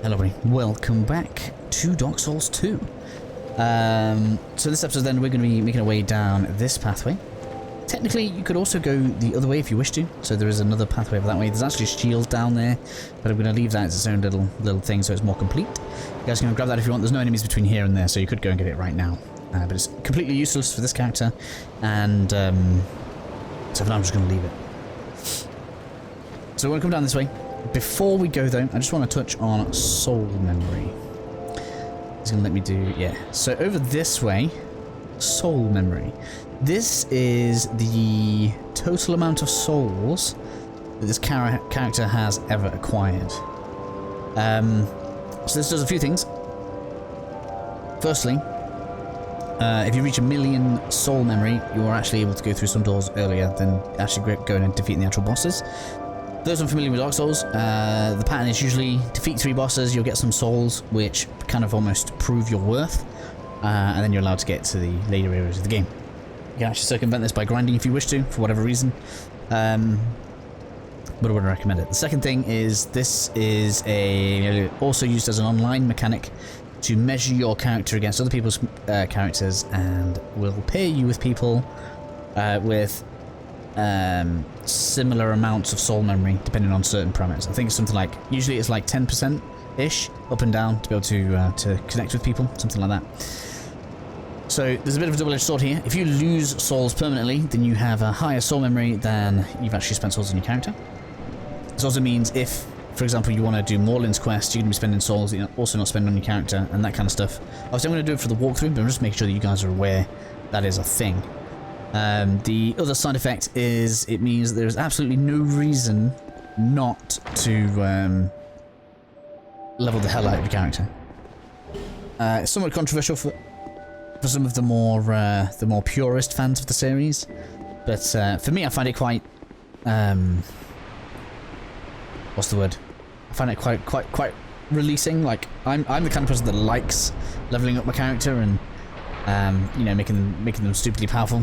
Hello everybody, welcome back to Dark Souls 2. So this episode then we're going to be making our way down this pathway. Technically you could also go the other way if you wish to, so there is another pathway over that way. There's actually a shield down there, but I'm going to leave that as its own little thing so it's more complete. You guys can grab that if you want. There's no enemies between here and there, so you could go and get it right now. But it's completely useless for this character, and so for now I'm just going to leave it. So we're going to come down this way. Before we go though, I just want to touch on soul memory. He's going to let me do, yeah. So over this way, soul memory. This is the total amount of souls that this character has ever acquired. So this does a few things. Firstly, if you reach 1,000,000 soul memory, you are actually able to go through some doors earlier than actually going and defeating the actual bosses. Those unfamiliar with Dark Souls, the pattern is usually defeat 3 bosses, you'll get some souls, which kind of almost prove your worth, and then you're allowed to get to the later areas of the game. You can actually circumvent this by grinding if you wish to, for whatever reason, but I wouldn't recommend it. The second thing is, this is also used as an online mechanic to measure your character against other people's characters, and will pair you with people with similar amounts of soul memory depending on certain parameters. I think it's something like, usually it's like 10%-ish up and down to be able to connect with people, something like that. So there's a bit of a double-edged sword here. If you lose souls permanently, then you have a higher soul memory than you've actually spent souls on your character. This also means if, for example, you want to do Morlin's quest, you're going to be spending souls that you're also not spending on your character and that kind of stuff. Obviously I'm going to do it for the walkthrough, but I'm just making sure that you guys are aware that is a thing. The other side effect is it means that there's absolutely no reason not to level the hell out of your character. It's somewhat controversial for some of the more purist fans of the series, but for me I find it quite what's the word? I find it quite releasing. Like I'm the kind of person that likes leveling up my character and you know, making them stupidly powerful.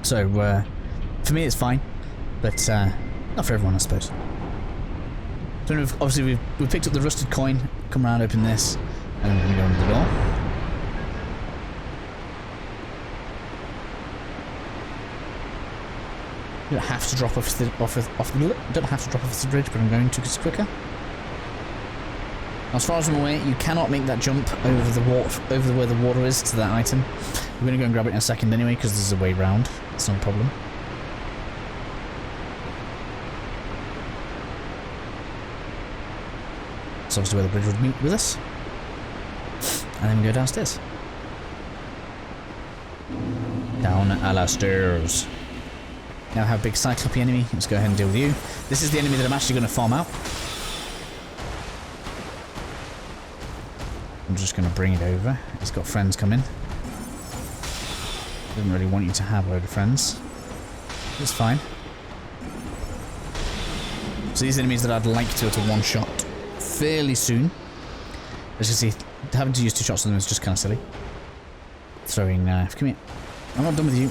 So, for me it's fine, but not for everyone, I suppose. So obviously we've picked up the rusted coin, come around, open this, and then we're going to go into the door. You don't have to drop off the bridge, but I'm going to because it's quicker. As far as I'm aware, you cannot make that jump over the where the water is to that item. We're going to go and grab it in a second anyway, because there's a way round. It's not a problem. That's obviously where the bridge would meet with us. And then we go downstairs. Down a la stairs. Now I have a big Cyclope enemy. Let's go ahead and deal with you. This is the enemy that I'm actually going to farm out. I'm just going to bring it over. He's got friends coming. Doesn't really want you to have a load of friends. It's fine. So these enemies that I'd like to be able to one-shot fairly soon. As you see, having to use 2 shots on them is just kind of silly. Throwing knife. Come here. I'm not done with you.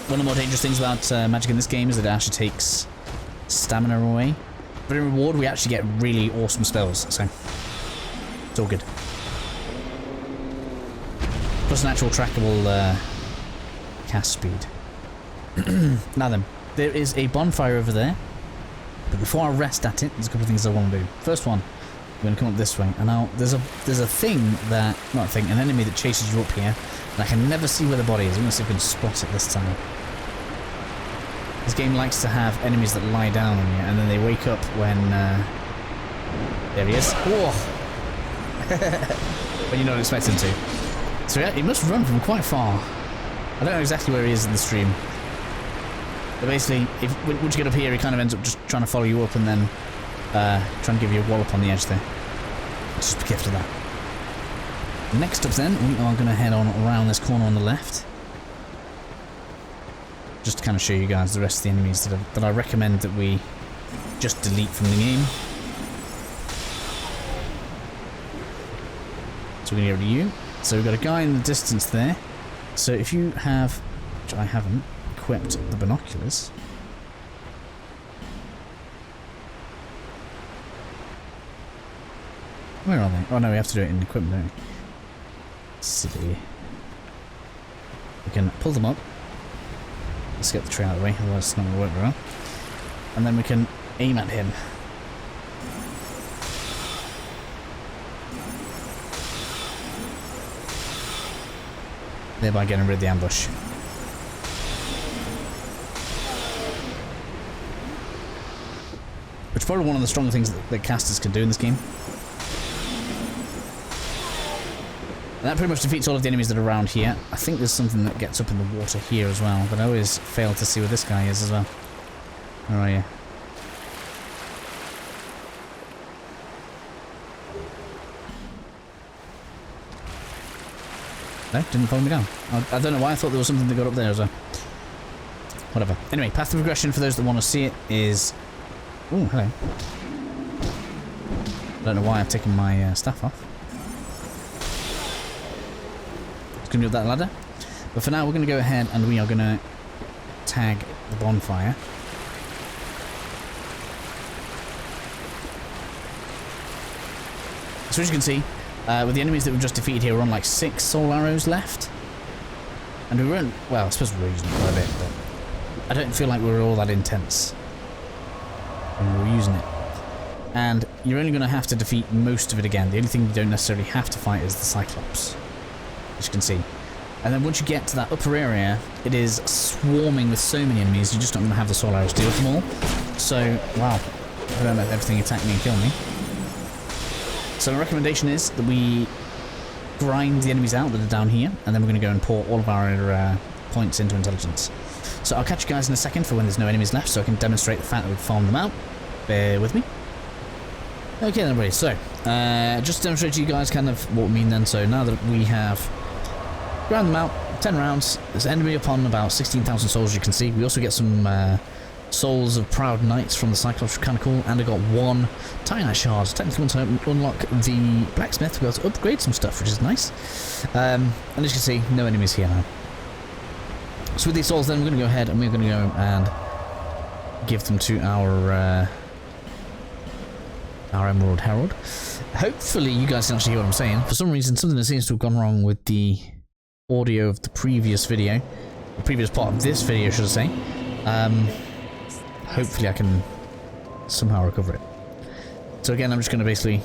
One of the more dangerous things about magic in this game is that it actually takes stamina away. But in reward, we actually get really awesome spells, so it's all good. Plus an actual trackable cast speed. Now then, there is a bonfire over there. But before I rest at it, there's a couple of things I want to do. First one, we're going to come up this way. And now there's a thing that, not a thing, an enemy that chases you up here. And I can never see where the body is. I'm going to see if we can spot it this time. This game likes to have enemies that lie down on you, and then they wake up when, there he is. Whoa! When you're not expecting to. So yeah, he must run from quite far. I don't know exactly where he is in the stream. But basically, once you get up here, he kind of ends up just trying to follow you up and then trying to give you a wallop on the edge there. Just be careful of that. Next up then, we are going to head on around this corner on the left. Just to kind of show you guys the rest of the enemies that I recommend that we just delete from the game. So we're going to go to you. So we've got a guy in the distance there. So if you have, which I haven't, equipped the binoculars. Where are they? Oh no, we have to do it in equipment, don't we? Silly. We can pull them up. Let's get the tree out of the way, otherwise it's not going to work very well. And then we can aim at him. Thereby getting rid of the ambush. Which is probably one of the stronger things that casters can do in this game. And that pretty much defeats all of the enemies that are around here. I think there's something that gets up in the water here as well, but I always fail to see where this guy is as well. Where are you? No, didn't follow me down. I don't know why I thought there was something that got up there as well. Whatever. Anyway, path of regression for those that want to see it is... Ooh, hello. I don't know why I've taken my staff off. It's going to be up that ladder. But for now, we're going to go ahead and we are going to tag the bonfire. So as you can see, with the enemies that we've just defeated here, we're on like 6 soul arrows left. And we weren't, well, I suppose we're using it quite a bit, but I don't feel like we were all that intense when we were using it. And you're only going to have to defeat most of it again. The only thing you don't necessarily have to fight is the Cyclops, as you can see. And then once you get to that upper area, it is swarming with so many enemies, you're just not going to have the soul arrows to deal with them all. So, wow, I don't let everything attack me and kill me. So my recommendation is that we grind the enemies out that are down here, and then we're going to go and pour all of our points into intelligence. So I'll catch you guys in a second for when there's no enemies left, so I can demonstrate the fact that we've farmed them out. Bear with me. Okay then everybody, so just to demonstrate to you guys kind of what we mean then. So now that we have ground them out, 10 rounds, there's an enemy upon about 16,000 souls, you can see. We also get some souls of proud knights from the Cyclops, which are kind of cool, and I got 1 Titanite shard. Technically, once I unlock the blacksmith, we'll be able to upgrade some stuff, which is nice. And as you can see, no enemies here now. So with these souls then, we're going to go ahead and we're going to go and give them to our Emerald Herald. Hopefully you guys can actually hear what I'm saying. For some reason, something that seems to have gone wrong with the audio of the previous video, the previous part of this video, should I say. Hopefully I can somehow recover it. So again, I'm just going to basically...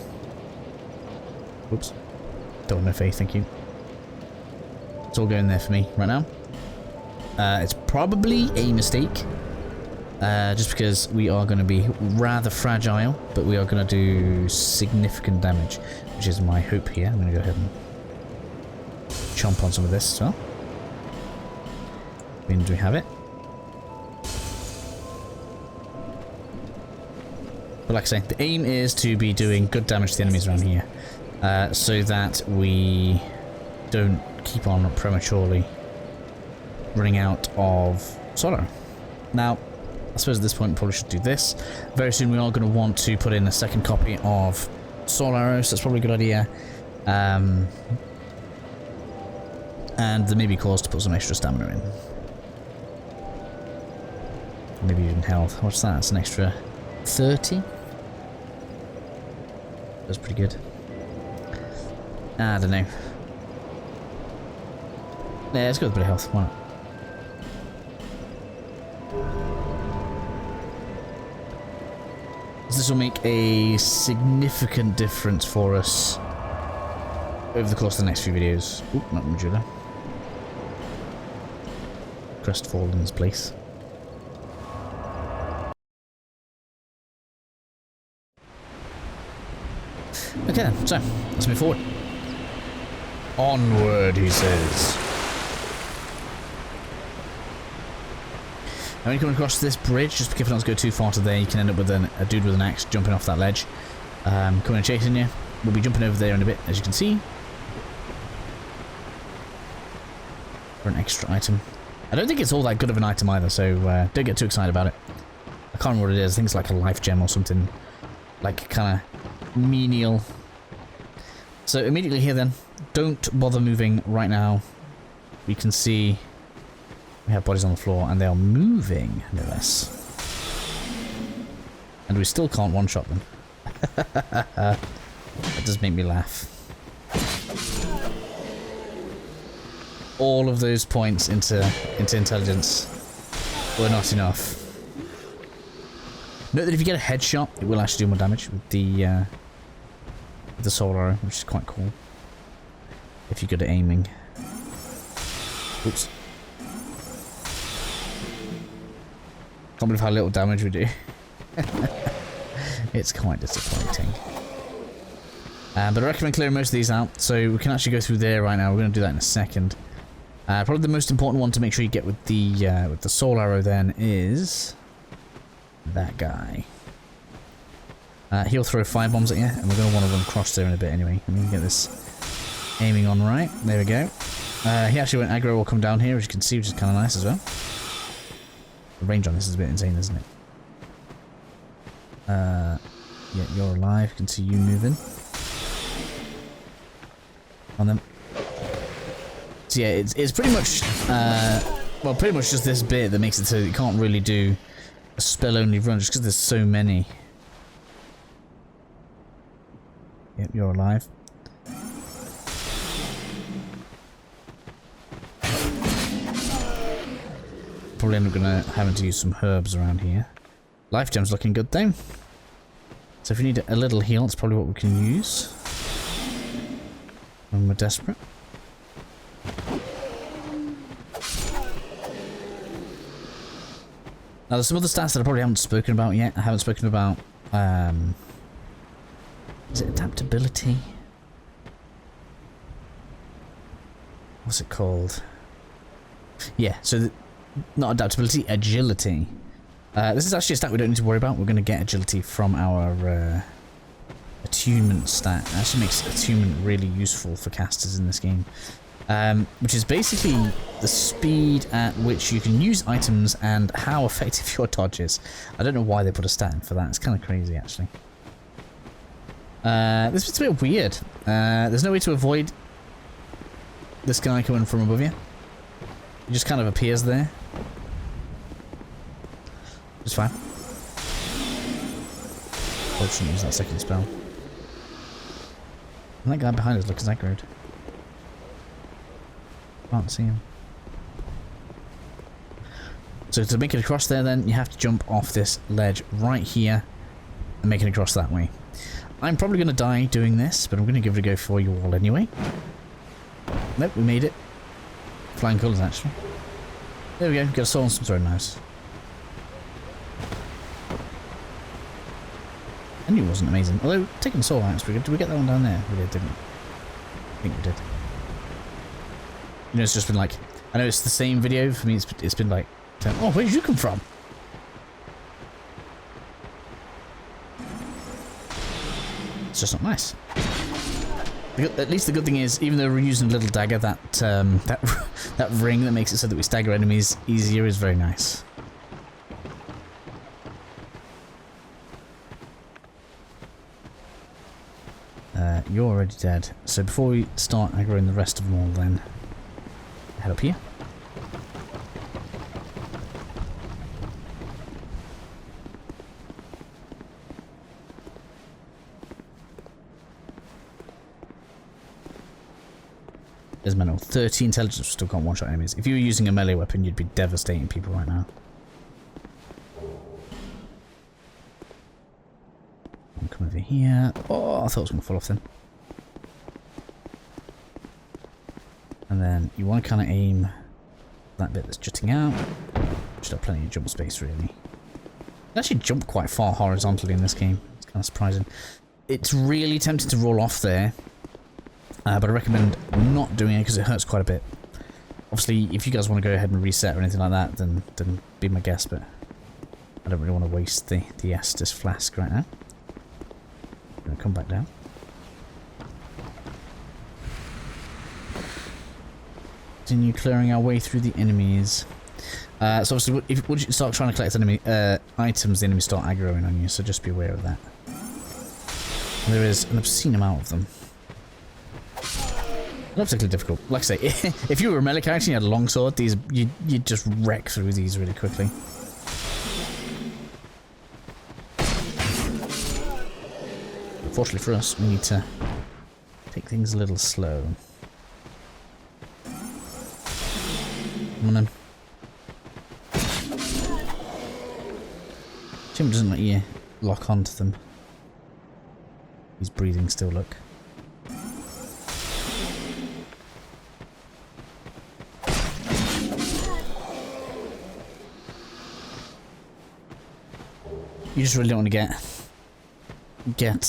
Whoops. Don't want no faith, thank you. It's all going there for me right now. It's probably a mistake. Just because we are going to be rather fragile, but we are going to do significant damage, which is my hope here. I'm going to go ahead and chomp on some of this as well. When do we have it? But like I say, the aim is to be doing good damage to the enemies around here, so that we don't keep on prematurely running out of solar. Now, I suppose at this point we probably should do this. Very soon we are going to want to put in a second copy of soul arrows, so that's probably a good idea. And there may be cause to put some extra stamina in. Maybe even health. What's that? That's an extra 30? That's pretty good. I don't know. Yeah, let's go with a bit of health. Why not? This will make a significant difference for us over the course of the next few videos. Oop, not Majula. Crestfallen's place. Okay then, so let's move forward. Onward, he says. Now when you come across this bridge, just be careful not to go too far to there. You can end up with a dude with an axe jumping off that ledge. Coming and chasing you. We'll be jumping over there in a bit, as you can see. For an extra item. I don't think it's all that good of an item either, so don't get too excited about it. I can't remember what it is. I think it's like a life gem or something. Like kind of menial. So immediately here then, don't bother moving right now. We can see We have bodies on the floor and they are moving, no less. And we still can't one-shot them. That does make me laugh. All of those points into intelligence were not enough. Note that if you get a headshot, it will actually do more damage with the solar arrow, which is quite cool. If you're good at aiming. Oops. Can't believe how little damage we do. It's quite disappointing. But I recommend clearing most of these out, so we can actually go through there right now. We're going to do that in a second. Probably the most important one to make sure you get with the soul arrow then is that guy. He'll throw firebombs at you, and we're going to want to run across there in a bit anyway. Let me get this aiming on right. There we go. He actually went aggro will come down here, as you can see, which is kind of nice as well. The range on this is a bit insane, isn't it? Yeah, you're alive. I can see you moving. On them. So yeah, it's pretty much, well, pretty much just this bit that makes it so that you can't really do a spell-only run, just because there's so many. Yep, you're alive. Probably end up having to use some herbs around here. Life gem's looking good though. So if you need a little heal, it's probably what we can use when we're desperate. Now there's some other stats that I probably haven't spoken about yet. I haven't spoken about, is it adaptability? What's it called? Yeah, so not adaptability, agility. This is actually a stat we don't need to worry about. We're going to get agility from our attunement stat. It actually makes attunement really useful for casters in this game. Which is basically the speed at which you can use items and how effective your dodge is. I don't know why they put a stat in for that. It's kind of crazy, actually. This bit's a bit weird. There's no way to avoid this guy coming from above you. He just kind of appears there. It's fine. Probably shouldn't use that second spell. And that guy behind us looks aggroed. Can't see him. So to make it across there then, you have to jump off this ledge right here and make it across that way. I'm probably going to die doing this, but I'm going to give it a go for you all anyway. Nope, we made it. Flying colours actually. There we go, got a soul and some throwing knives. I knew it wasn't amazing. Although, taking the soul out is pretty good. Did we get that one down there? We did, didn't we? I think we did. You know, it's just been like, I know it's the same video, for me it's been like, oh, where did you come from? It's just not nice. At least the good thing is, even though we're using a little dagger, that that ring that makes it so that we stagger enemies easier is very nice. You're already dead. So before we start aggroing the rest of them all then, head up here. There's mental. 30 intelligence, still can't one-shot enemies. If you were using a melee weapon, you'd be devastating people right now. I'll come over here. Oh, I thought it was going to fall off then. And then you want to kind of aim that bit that's jutting out. Should have plenty of jump space, really. I actually jump quite far horizontally in this game. It's kind of surprising. It's really tempting to roll off there. But I recommend not doing it because it hurts quite a bit. Obviously, if you guys want to go ahead and reset or anything like that, then be my guest, but I don't really want to waste the Estus flask right now. I'm going to come back down. Continue clearing our way through the enemies. So obviously, once you start trying to collect enemy items, the enemies start aggroing on you, so just be aware of that. And there is an obscene amount of them. Not particularly difficult. Like I say, if you were a melee character and you had a longsword, these you'd just wreck through these really quickly. Fortunately for us, we need to take things a little slow. Come on then. Jim doesn't let you lock onto them. He's breathing still, look. You just really don't want to get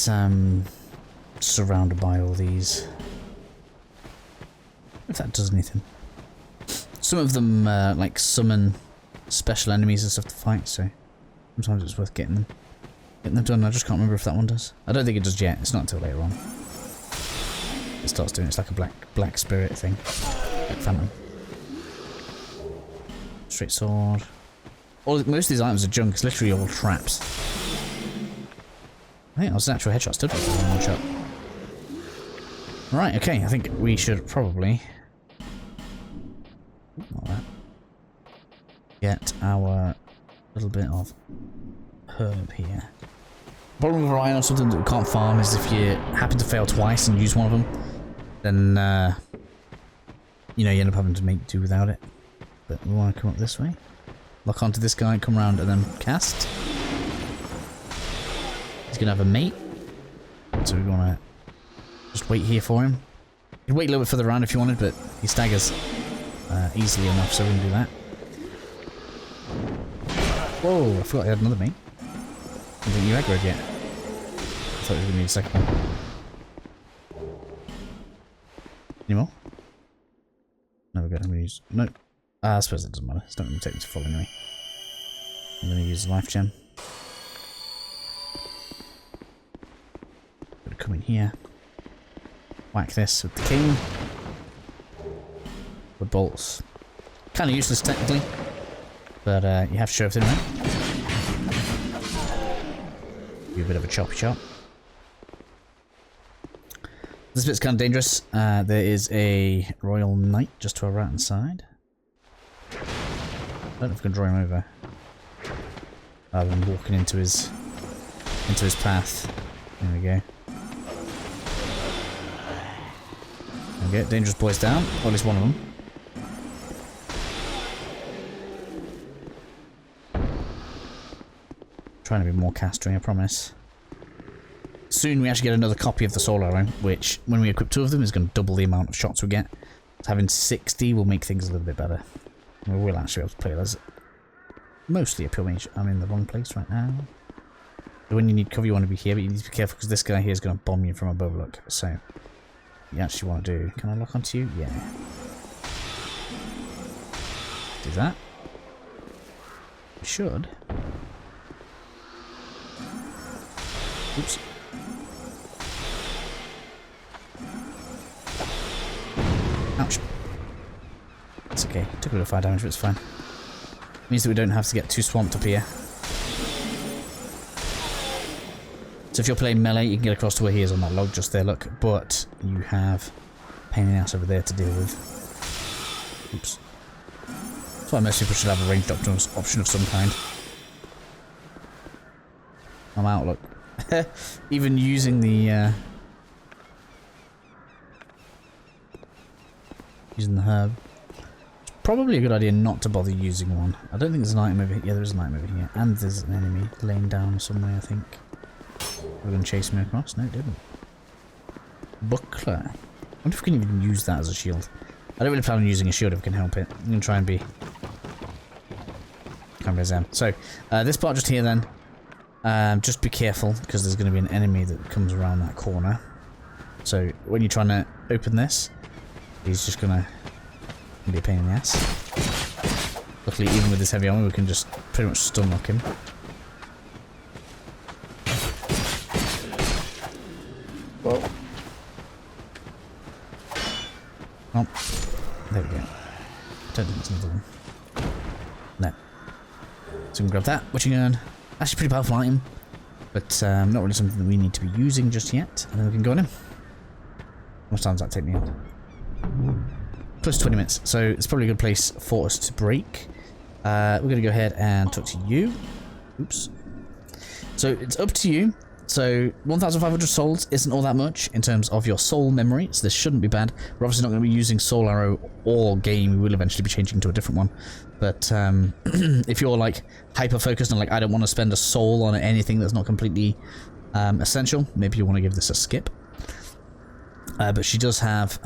surrounded by all these. If that does anything. Some of them like summon special enemies and stuff to fight, so sometimes it's worth getting them done. I just can't remember if that one does. I don't think it does yet. It's not until later on. It starts doing it. It's like a black spirit thing, like phantom. Straight sword. Most of these items are junk. It's literally all traps. I think that was an actual headshot. Still one shot. Right. Okay. I think we should probably get our little bit of herb here. The problem with relying on something that we can't farm is if you happen to fail twice and use one of them, then you know, you end up having to make do without it. But we want to come up this way, lock onto this guy, come around, and then cast. He's gonna have a mate, so we want to just wait here for him. You can wait a little bit further around if you wanted, but he staggers easily enough, so we can do that. Whoa, I forgot I had another mate. I think you aggroed yet. I thought you were going to need a second one. Any more? No, we're good. I'm going to use... No. I suppose it doesn't matter. It's not going to take me to full anyway. I'm going to use life gem. Going to come in here. Whack this with the king. With bolts. Kind of useless technically. But you have to show everything, right? Do a bit of a choppy chop. This bit's kind of dangerous. There is a royal knight just to our right hand side. I don't know if we can draw him over. Rather than walking into his path. There we go. There we go. Dangerous boys down. Or at least one of them. Trying to be more castery, I promise. Soon we actually get another copy of the soul arrow, which, when we equip 2 of them, is going to double the amount of shots we get. So having 60 will make things a little bit better. We will actually be able to play as mostly a pure mage. I'm in the wrong place right now. When you need cover, you want to be here, but you need to be careful because this guy here is going to bomb you from above, look. So, you actually want to do... Can I lock onto you? Yeah. Do that. We should. Oops. Ouch. It's okay. Took a bit of fire damage, but it's fine. Means that we don't have to get too swamped up here. So if you're playing melee, you can get across to where he is on that log just there, look. But you have a pain in the ass over there to deal with. Oops. That's why most people should have a ranged option of some kind. I'm out, look. Even using the herb. It's probably a good idea not to bother using one. I don't think there's an item over here. Yeah, there is an item over here. And there's an enemy laying down somewhere, I think. We're going to chase me across? No, it didn't. Buckler. I wonder if we can even use that as a shield. I don't really plan on using a shield if we can help it. I'm going to try and be... Can't be Zen. So, this part just here then. Just be careful, because there's going to be an enemy that comes around that corner. So, when you're trying to open this, he's just going to be a pain in the ass. Luckily, even with this heavy armor, we can just pretty much stun lock him. Whoa. Oh, there we go. Don't think there's another one. No. So we can grab that, witching urn. Actually, pretty powerful item, but not really something that we need to be using just yet. And then we can go on him. How much time does that take me on? Plus 20 minutes, so it's probably a good place for us to break. We're going to go ahead and talk to you. Oops. So it's up to you. So 1,500 souls isn't all that much in terms of your soul memory, so this shouldn't be bad. We're obviously not going to be using Soul Arrow all game. We will eventually be changing to a different one. But if you're like hyper focused on like I don't want to spend a soul on anything that's not completely essential, maybe you want to give this a skip. But she does have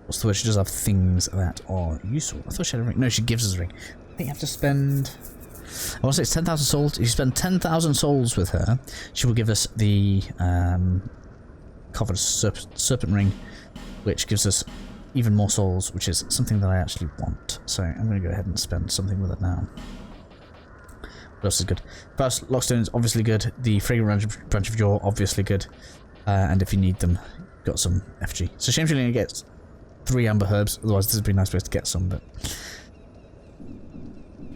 what's the word? She does have things that are useful. I thought she had a ring. No, she gives us a ring. I think you have to spend, I want to say it's 10,000 souls. If you spend 10,000 souls with her, she will give us the covered serpent ring, which gives us even more souls, which is something that I actually want. So I'm going to go ahead and spend something with it now. What else is good? First, Lockstone is obviously good. The Fragrant Branch of Jaw, obviously good. And if you need them, got some FG. So shame she only gets 3 amber herbs, otherwise this would be a nice place to get some, but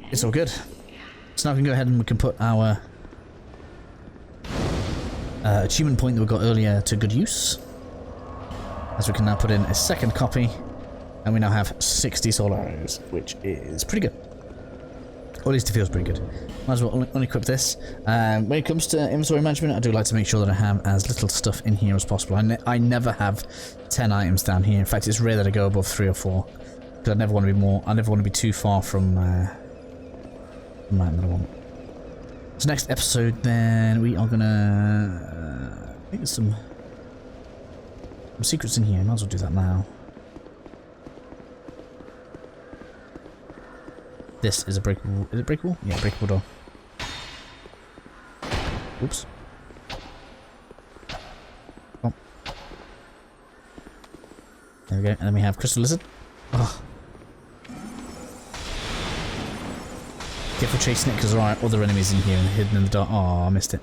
it's all good. So now we can go ahead and we can put our achievement point that we got earlier to good use, as we can now put in a second copy, and we now have 60 soul arrows, which is pretty good. Or at least it feels pretty good. Might as well unequip this. When it comes to inventory management, I do like to make sure that I have as little stuff in here as possible. I never have 10 items down here. In fact, it's rare that I go above 3 or 4. Because I never want to be more. I never want to be too far from the item that I want. So next episode, then we are gonna. I think there's some secrets in here. Might as well do that now. This is a breakable. Is it breakable? Yeah, breakable door. Oops. Oh. There we go. And then we have Crystal Lizard. Oh. Careful chasing it because there are other enemies in here and hidden in the dark. Oh, I missed it.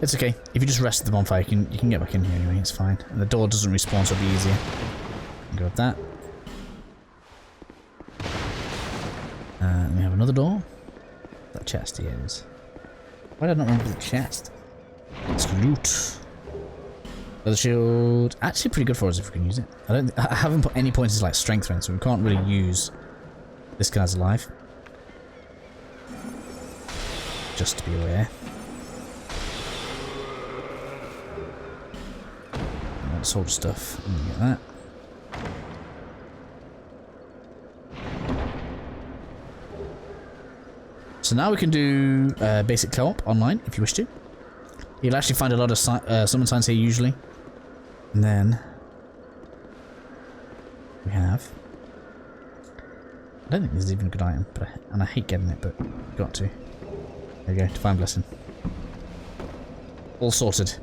It's okay. If you just rest at the bonfire, you can get back in here anyway. It's fine. And the door doesn't respawn, so it'll be easier. Go with that. And we have another door. That chest here is. Why did I not remember the chest? It's loot. Leather shield. Actually pretty good for us if we can use it. I haven't put any points as like strength in, so we can't really use this guy's alive. Just to be aware. That sort of stuff. Get that. So now we can do basic co-op online if you wish to. You'll actually find a lot of summon signs here usually. And then we have. I don't think this is even a good item, but I hate getting it, but got to. There we go, Divine Blessing. All sorted.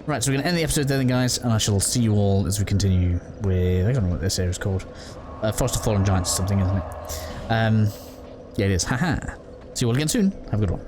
Right, so we're going to end the episode there then, guys, and I shall see you all as we continue with. I don't know what this area is called. Forest of Fallen Giants or something, isn't it? Yeah, it is. Haha. See you all again soon. Have a good one.